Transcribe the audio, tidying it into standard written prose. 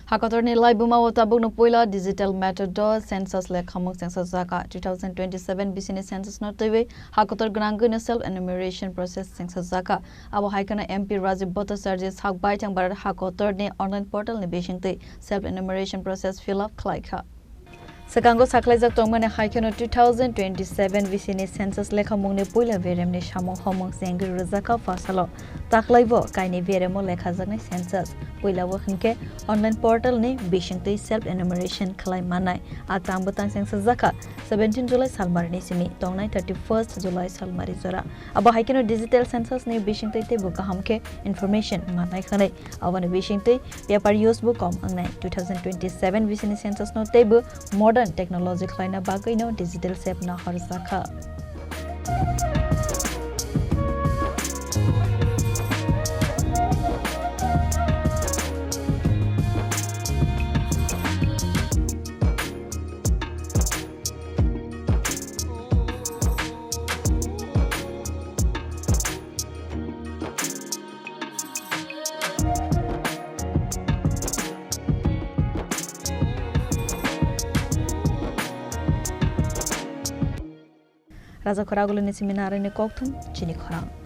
Hakotor ni Laibumao Tabukno Puila digital methodor Census Lekhamwng Cenjakha 2027 Bisini Census no Twiwi Hakotor Gwnagwi self enumeration process Cenjakha Abohaikhe MP Rajib Bhattacharjee Sakbaithang Bharat Hakotor ni online portal ni Bisingtwi self enumeration process Fillup Khlaikha Sekango saklaijak tongmane haikeno 2027 Bisini Census Lekhamwng ni Puila verem ni samong homong sengri rajaka fasalo taklaibo kaini veremo lekhajaknai census Puila wakhinke online portal ni Bisingtwi self enumeration khlai manai atang butang Cenjakha 17 July salmari simi tongnai 31st July salmari jora Abohaikhe digital census ni Bisingtwi te buka hamke information manai khanai awani Bisingtwi paper use book kom angnai 2027 Bisini census no tebu modern technology khlaina bagai no digital shape na harjakha Raja Khorang ni seminar ni kokthun Chini Khorang